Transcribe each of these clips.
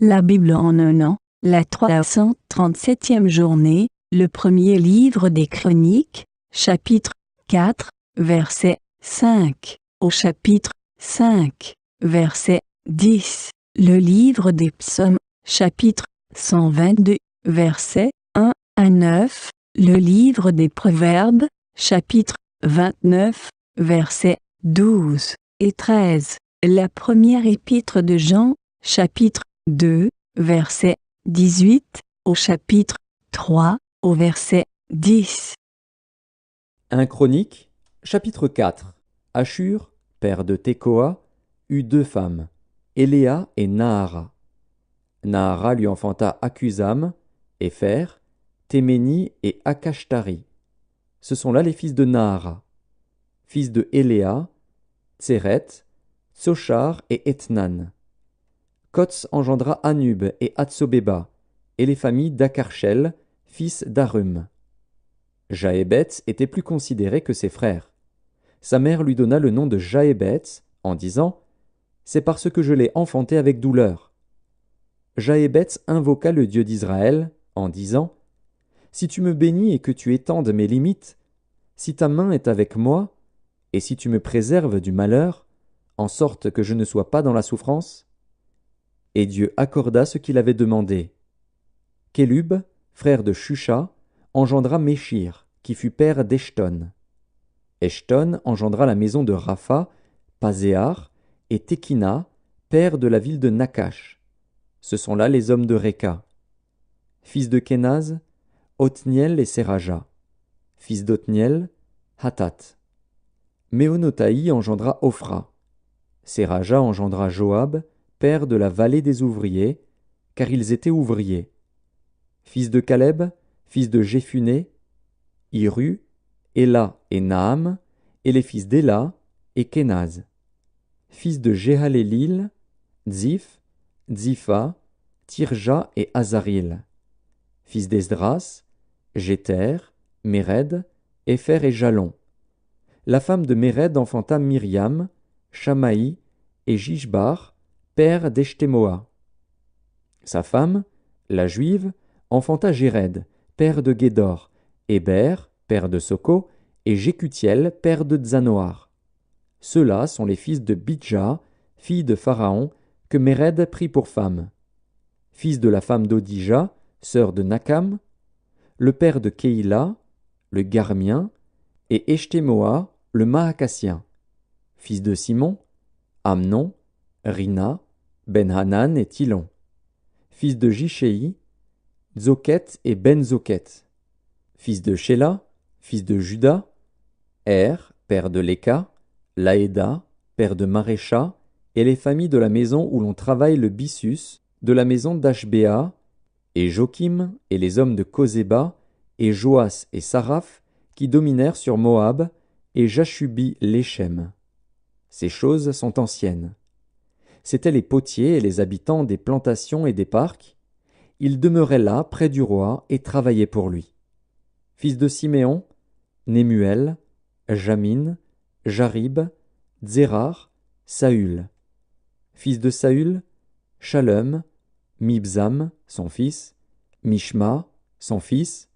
La Bible en un an, la 337e journée, le premier livre des Chroniques, chapitre 4, verset 5, au chapitre 5, verset 10, le livre des Psaumes, chapitre 122, verset 1 à 9, le livre des Proverbes, chapitre 29, versets 12 et 13, la première épître de Jean, chapitre 2, verset 18, au chapitre 3, au verset 10. 1 Chronique, chapitre 4. Ashur, père de Tekoa, eut 2 femmes, Éléa et Nahara. Nahara lui enfanta Akuzam, Épher, Théméni et Akashtari. Ce sont là les fils de Nahara. Fils de Éléa, Tseret, Tsochar et Ethnan. Kots engendra Anub et Hatsobeba, et les familles d'Akarchel, fils d'Arum. Jaébet était plus considéré que ses frères. Sa mère lui donna le nom de Jaébet, en disant « C'est parce que je l'ai enfanté avec douleur ». Jaébet invoqua le Dieu d'Israël, en disant « Si tu me bénis et que tu étendes mes limites, si ta main est avec moi, et si tu me préserves du malheur, en sorte que je ne sois pas dans la souffrance ». Et Dieu accorda ce qu'il avait demandé. Kélub, frère de Shusha, engendra Méchir, qui fut père d'Eshton. Eshton engendra la maison de Rapha, Pazéar, et Tekina, père de la ville de Nakash. Ce sont là les hommes de Réka. Fils de Kénaz, Othniel et Séraja. Fils d'Othniel, Hatat. Méonotaï engendra Ophra. Séraja engendra Joab, père de la vallée des ouvriers, car ils étaient ouvriers. Fils de Caleb, fils de Jéphuné, Iru, Éla et Naam, et les fils d'Éla et Kénaz. Fils de Jéhalélil, Dzif, Dzipha, Tirja et Azaril. Fils d'Esdras, Jéter, Méred, Épher et Jalon. La femme de Méred enfanta Myriam, Shamaï et Jishbar, père d'Eshtemoa. Sa femme, la juive, enfanta Jéred, père de Guédor, Héber, père de Soko, et Jécutiel, père de Tzanoar. Ceux-là sont les fils de Bidja, fille de Pharaon, que Méred prit pour femme. Fils de la femme d'Odija, sœur de Nakam, le père de Kéila, le Garmien, et Eshtemoa, le Maakassien. Fils de Simon, Amnon, Rina, Ben-Hanan et Tilon. Fils de Jishéi, Zoket et Ben-Zoket. Fils de Shéla, fils de Juda, père de Léka, Laéda, père de Marécha, et les familles de la maison où l'on travaille le byssus, de la maison d'Ashbéa, et Jokim, et les hommes de Kozéba, et Joas et Saraph, qui dominèrent sur Moab, et Jashubi l'Échem. Ces choses sont anciennes. C'étaient les potiers et les habitants des plantations et des parcs. Ils demeuraient là, près du roi, et travaillaient pour lui. Fils de Siméon, Némuel, Jamin, Jarib, Zérar, Saül. Fils de Saül, Shalom, Mibzam, son fils, Mishma, son fils,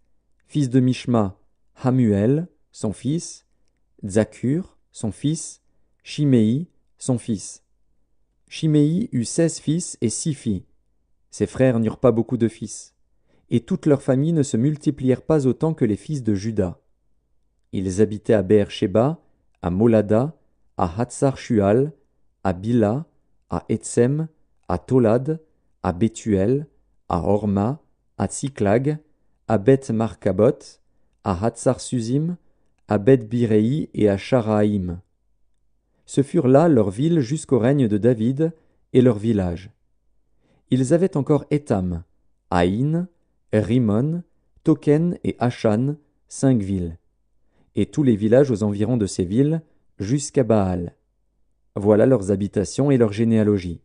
fils de Mishma, Hamuel, son fils, Zakur, son fils, Shimei, son fils. Shimei eut 16 fils et 6 filles. Ses frères n'eurent pas beaucoup de fils, et toutes leurs familles ne se multiplièrent pas autant que les fils de Juda. Ils habitaient à Beer-Sheba, à Molada, à Hatsar-Shual, à Bila, à Etsem, à Tolad, à Bethuel, à Horma, à Tsiklag, à Beth-Markabot, à Hatsar-Suzim, à Beth-Biréi et à Sharaïm. Ce furent là leurs villes jusqu'au règne de David et leurs villages. Ils avaient encore Étam, Aïn, Rimon, Token et Achan, 5 villes, et tous les villages aux environs de ces villes, jusqu'à Baal. Voilà leurs habitations et leurs généalogies.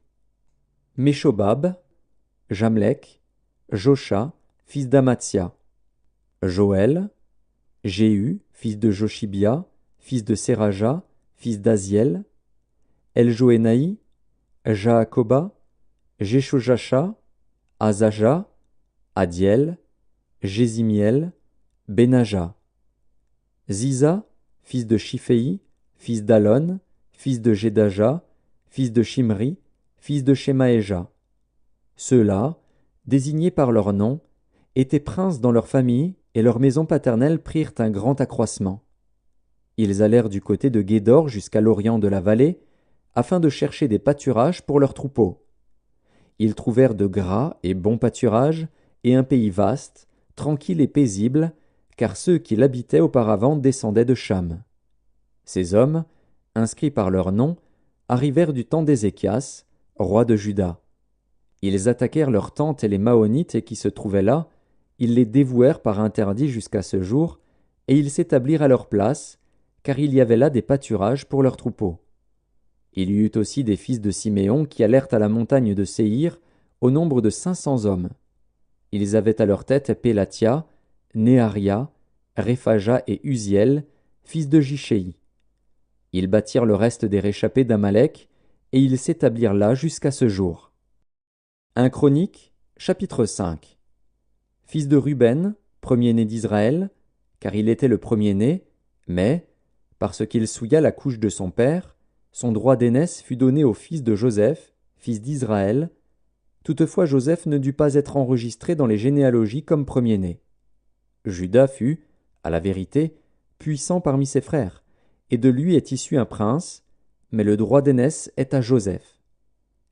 Méshobab, Jamlek, Josha, fils d'Amatsia, Joël, Jéhu, fils de Joshibia, fils de Séraja, fils d'Aziel, Eljoénaï, Jaakoba, Jeshojacha, Azaja, Adiel, Jésimiel, Benaja. Ziza, fils de Shiphéi, fils d'Alon, fils de Jedaja, fils de Shimri, fils de Shemaéja. Ceux-là, désignés par leur nom, étaient princes dans leur famille, et leur maison paternelle prirent un grand accroissement. Ils allèrent du côté de Guédor jusqu'à l'orient de la vallée, afin de chercher des pâturages pour leurs troupeaux. Ils trouvèrent de gras et bons pâturages, et un pays vaste, tranquille et paisible, car ceux qui l'habitaient auparavant descendaient de Cham. Ces hommes, inscrits par leur nom, arrivèrent du temps d'Ézéchias, roi de Juda. Ils attaquèrent leurs tentes et les Maonites qui se trouvaient là, ils les dévouèrent par interdit jusqu'à ce jour, et ils s'établirent à leur place, car il y avait là des pâturages pour leurs troupeaux. Il y eut aussi des fils de Siméon qui allèrent à la montagne de Séhir, au nombre de 500 hommes. Ils avaient à leur tête Pélatia, Néaria, Réphaja et Uziel, fils de Jishéi. Ils bâtirent le reste des réchappés d'Amalek, et ils s'établirent là jusqu'à ce jour. 1 Chroniques, chapitre 5. Fils de Ruben, premier-né d'Israël, car il était le premier-né, mais, parce qu'il souilla la couche de son père, son droit d'aînesse fut donné au fils de Joseph, fils d'Israël. Toutefois Joseph ne dut pas être enregistré dans les généalogies comme premier-né. Juda fut, à la vérité, puissant parmi ses frères, et de lui est issu un prince, mais le droit d'aînesse est à Joseph.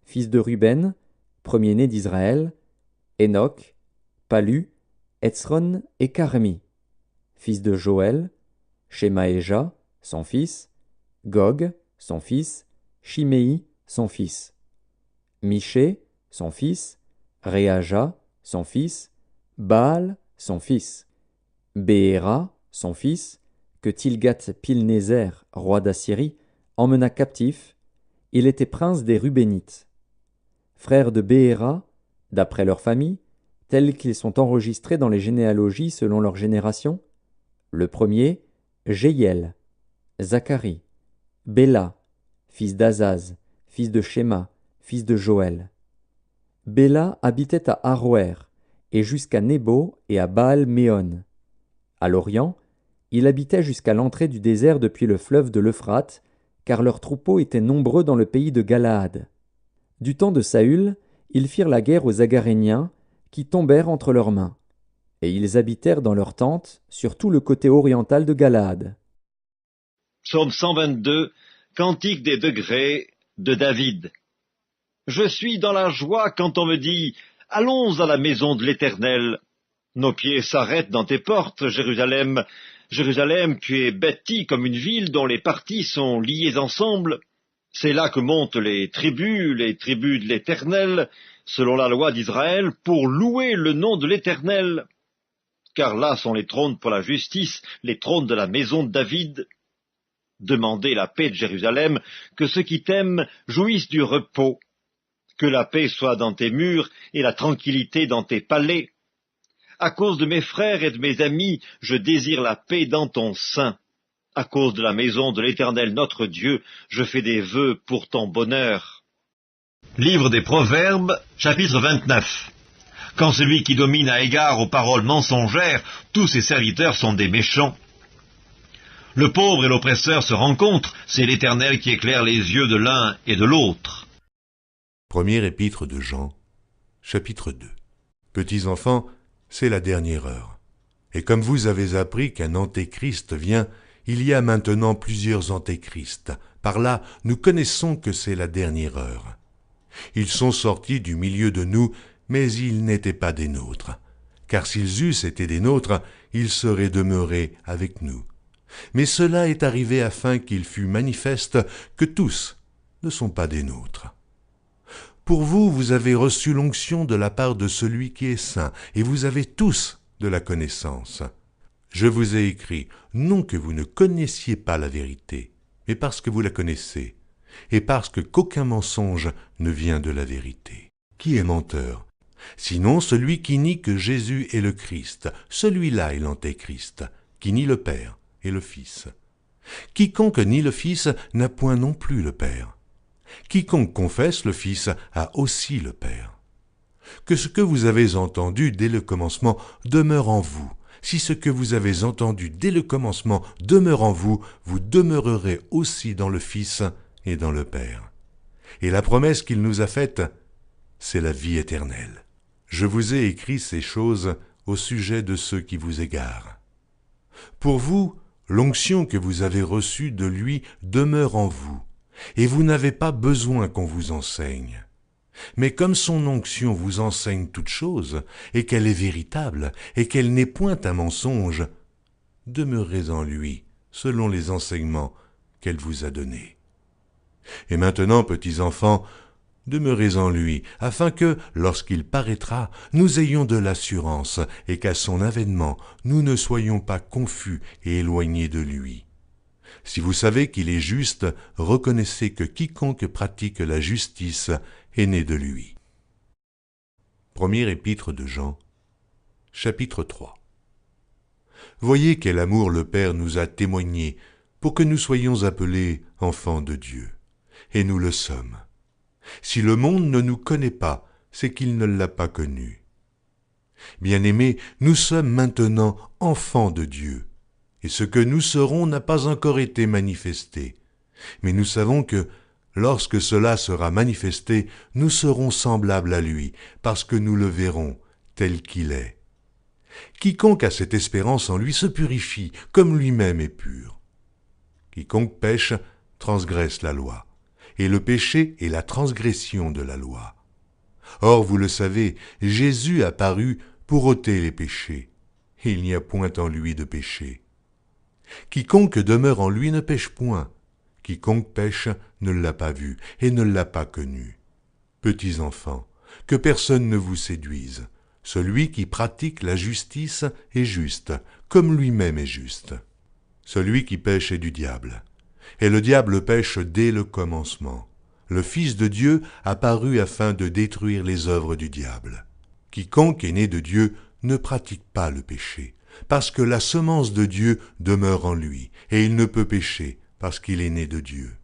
Fils de Ruben, premier-né d'Israël, Enoch, Palu, Etzron et Carmi. Fils de Joël, Shemaéja, son fils, Gog, son fils, Chiméi, son fils. Miché, son fils, Réaja, son fils, Baal, son fils. Béhéra, son fils, que Tilgat-Pilnézer, roi d'Assyrie, emmena captif, il était prince des Rubénites. Frères de Béhéra, d'après leur famille, tels qu'ils sont enregistrés dans les généalogies selon leur génération, le premier, Jéiel, Zacharie, Béla, fils d'Azaz, fils de Shéma, fils de Joël. Béla habitait à Aroër, et jusqu'à Nébo et à Baal-Méon. À l'Orient, il habitait jusqu'à l'entrée du désert depuis le fleuve de l'Euphrate, car leurs troupeaux étaient nombreux dans le pays de Galaad. Du temps de Saül, ils firent la guerre aux Agaréniens, qui tombèrent entre leurs mains. Et ils habitèrent dans leurs tentes sur tout le côté oriental de Galaad. Psaume 122, Cantique des degrés de David. Je suis dans la joie quand on me dit « Allons à la maison de l'Éternel ». Nos pieds s'arrêtent dans tes portes, Jérusalem. Jérusalem, tu es bâtie comme une ville dont les parties sont liées ensemble. C'est là que montent les tribus de l'Éternel, selon la loi d'Israël, pour louer le nom de l'Éternel. Car là sont les trônes pour la justice, les trônes de la maison de David. Demandez la paix de Jérusalem, que ceux qui t'aiment jouissent du repos. Que la paix soit dans tes murs et la tranquillité dans tes palais. À cause de mes frères et de mes amis, je désire la paix dans ton sein. À cause de la maison de l'Éternel notre Dieu, je fais des vœux pour ton bonheur. Livre des Proverbes, chapitre 29. Quand celui qui domine a égard aux paroles mensongères, tous ses serviteurs sont des méchants. Le pauvre et l'oppresseur se rencontrent, c'est l'Éternel qui éclaire les yeux de l'un et de l'autre. Première épître de Jean, chapitre 2. Petits enfants, c'est la dernière heure. Et comme vous avez appris qu'un antéchrist vient, il y a maintenant plusieurs antéchrists. Par là, nous connaissons que c'est la dernière heure. Ils sont sortis du milieu de nous, mais ils n'étaient pas des nôtres. Car s'ils eussent été des nôtres, ils seraient demeurés avec nous. Mais cela est arrivé afin qu'il fût manifeste que tous ne sont pas des nôtres. Pour vous, vous avez reçu l'onction de la part de celui qui est saint, et vous avez tous de la connaissance. Je vous ai écrit, non que vous ne connaissiez pas la vérité, mais parce que vous la connaissez, et parce qu'aucun mensonge ne vient de la vérité. Qui est menteur? Sinon celui qui nie que Jésus est le Christ, celui-là est l'antéchrist, qui nie le Père et le Fils. Quiconque nie le Fils n'a point non plus le Père. Quiconque confesse le Fils a aussi le Père. Que ce que vous avez entendu dès le commencement demeure en vous. Si ce que vous avez entendu dès le commencement demeure en vous, vous demeurerez aussi dans le Fils et dans le Père. Et la promesse qu'il nous a faite, c'est la vie éternelle. Je vous ai écrit ces choses au sujet de ceux qui vous égarent. Pour vous, l'onction que vous avez reçue de lui demeure en vous, et vous n'avez pas besoin qu'on vous enseigne. Mais comme son onction vous enseigne toutes choses, et qu'elle est véritable, et qu'elle n'est point un mensonge, demeurez en lui, selon les enseignements qu'elle vous a donnés. Et maintenant, petits enfants, demeurez en lui, afin que, lorsqu'il paraîtra, nous ayons de l'assurance, et qu'à son avènement, nous ne soyons pas confus et éloignés de lui. Si vous savez qu'il est juste, reconnaissez que quiconque pratique la justice est né de lui. Première épître de Jean, chapitre 3. Voyez quel amour le Père nous a témoigné pour que nous soyons appelés enfants de Dieu. Et nous le sommes. Si le monde ne nous connaît pas, c'est qu'il ne l'a pas connu. Bien-aimés, nous sommes maintenant enfants de Dieu, et ce que nous serons n'a pas encore été manifesté. Mais nous savons que, lorsque cela sera manifesté, nous serons semblables à lui, parce que nous le verrons tel qu'il est. Quiconque a cette espérance en lui se purifie, comme lui-même est pur. Quiconque pêche transgresse la loi, et le péché est la transgression de la loi. Or, vous le savez, Jésus a paru pour ôter les péchés. Il n'y a point en lui de péché. Quiconque demeure en lui ne pêche point. Quiconque pêche ne l'a pas vu et ne l'a pas connu. Petits enfants, que personne ne vous séduise. Celui qui pratique la justice est juste, comme lui-même est juste. Celui qui pêche est du diable. Et le diable pêche dès le commencement. Le Fils de Dieu apparut afin de détruire les œuvres du diable. Quiconque est né de Dieu ne pratique pas le péché, parce que la semence de Dieu demeure en lui, et il ne peut pécher, parce qu'il est né de Dieu.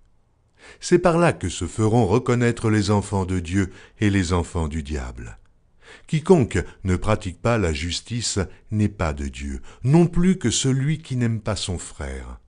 C'est par là que se feront reconnaître les enfants de Dieu et les enfants du diable. Quiconque ne pratique pas la justice n'est pas de Dieu, non plus que celui qui n'aime pas son frère.